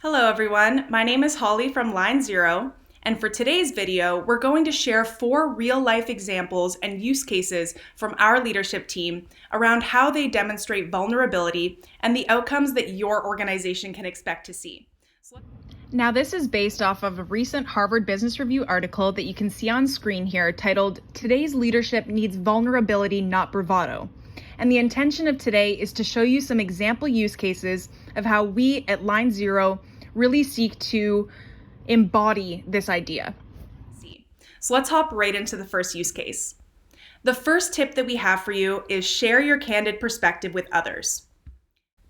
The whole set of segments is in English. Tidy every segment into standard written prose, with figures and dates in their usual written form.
Hello everyone, my name is Holly from Line Zero, and for today's video, we're going to share 4 real-life examples and use cases from our leadership team around how they demonstrate vulnerability and the outcomes that your organization can expect to see. Now, this is based off of a recent Harvard Business Review article that you can see on screen here titled, "Today's Leadership Needs Vulnerability, Not Bravado." And the intention of today is to show you some example use cases of how we at Line Zero really seek to embody this idea. So let's hop right into the first use case. The first tip that we have for you is share your candid perspective with others.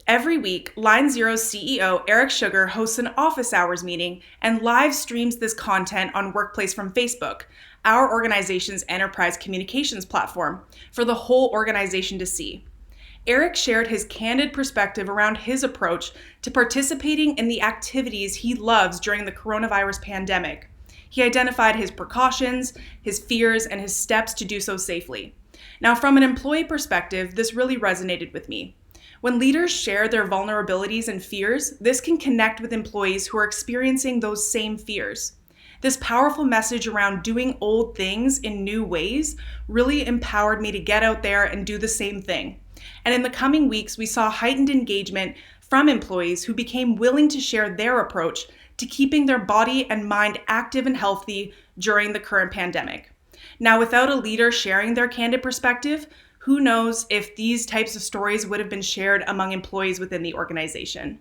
Every week, Line Zero's CEO, Eric Sugar, hosts an office hours meeting and live streams this content on Workplace from Facebook, our organization's enterprise communications platform, for the whole organization to see. Eric shared his candid perspective around his approach to participating in the activities he loves during the coronavirus pandemic. He identified his precautions, his fears, and his steps to do so safely. Now, from an employee perspective, this really resonated with me. When leaders share their vulnerabilities and fears, this can connect with employees who are experiencing those same fears. This powerful message around doing old things in new ways really empowered me to get out there and do the same thing. And in the coming weeks, we saw heightened engagement from employees who became willing to share their approach to keeping their body and mind active and healthy during the current pandemic. Now, without a leader sharing their candid perspective, who knows if these types of stories would have been shared among employees within the organization.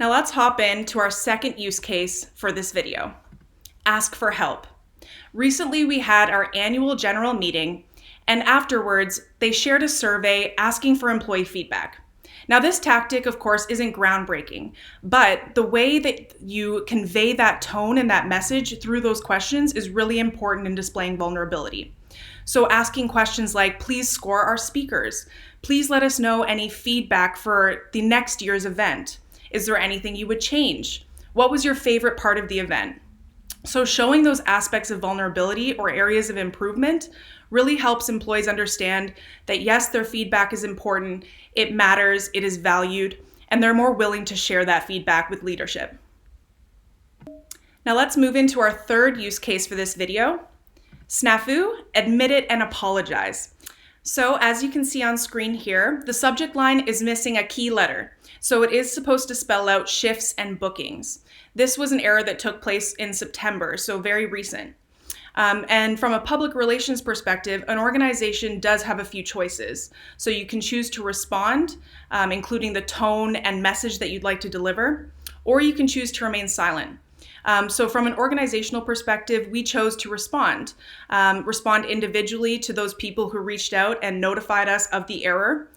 Now let's hop into our second use case for this video. Ask for help. Recently, we had our annual general meeting, and afterwards, they shared a survey asking for employee feedback. Now, this tactic, of course, isn't groundbreaking, but the way that you convey that tone and that message through those questions is really important in displaying vulnerability. So asking questions like, please score our speakers. Please let us know any feedback for the next year's event. Is there anything you would change? What was your favorite part of the event? So showing those aspects of vulnerability or areas of improvement really helps employees understand that yes, their feedback is important, it matters, it is valued, and they're more willing to share that feedback with leadership. Now let's move into our third use case for this video. Snafu, admit it and apologize. So as you can see on screen here, the subject line is missing a key letter. So it is supposed to spell out shifts and bookings. This was an error that took place in September, so very recent. And from a public relations perspective, an organization does have a few choices. So you can choose to respond, including the tone and message that you'd like to deliver, or you can choose to remain silent. So from an organizational perspective, we chose to respond individually to those people who reached out and notified us of the error,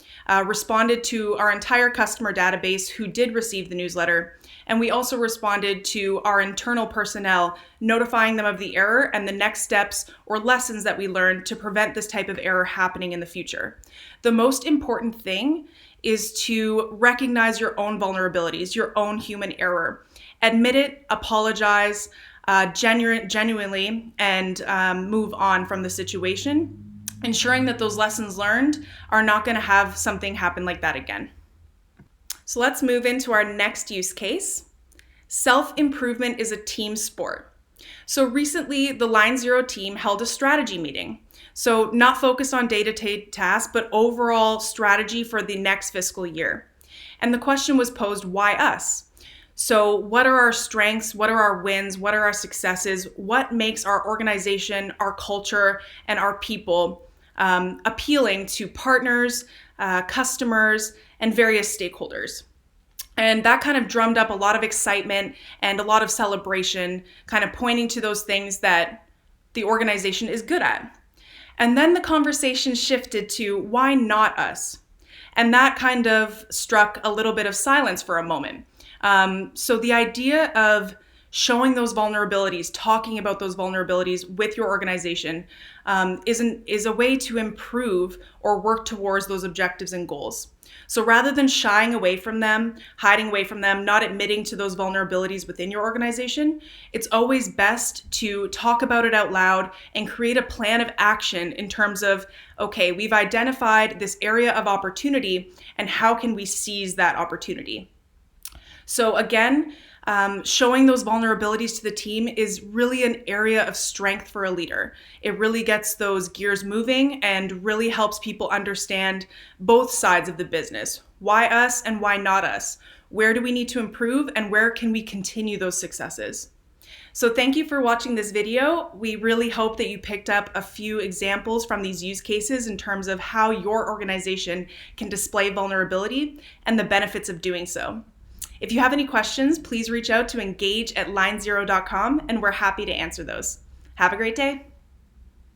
responded to our entire customer database who did receive the newsletter, and we also responded to our internal personnel, notifying them of the error and the next steps or lessons that we learned to prevent this type of error happening in the future. The most important thing is to recognize your own vulnerabilities, your own human error. Admit it, apologize genuinely, and move on from the situation, ensuring that those lessons learned are not going to have something happen like that again. So let's move into our next use case. Self-improvement is a team sport. So recently, the Line Zero team held a strategy meeting. So not focused on day-to-day tasks, but overall strategy for the next fiscal year. And the question was posed, why us? So what are our strengths? What are our wins? What are our successes? What makes our organization, our culture, and our people appealing to partners, customers, and various stakeholders? And that kind of drummed up a lot of excitement and a lot of celebration, kind of pointing to those things that the organization is good at. And then the conversation shifted to, why not us? And that kind of struck a little bit of silence for a moment. So the idea of showing those vulnerabilities, talking about those vulnerabilities with your organization is a way to improve or work towards those objectives and goals. So rather than shying away from them, hiding away from them, not admitting to those vulnerabilities within your organization, it's always best to talk about it out loud and create a plan of action in terms of, okay, we've identified this area of opportunity and how can we seize that opportunity? So again, showing those vulnerabilities to the team is really an area of strength for a leader. It really gets those gears moving and really helps people understand both sides of the business. Why us and why not us? Where do we need to improve and where can we continue those successes? So thank you for watching this video. We really hope that you picked up a few examples from these use cases in terms of how your organization can display vulnerability and the benefits of doing so. If you have any questions, please reach out to engage@linezero.com and we're happy to answer those. Have a great day.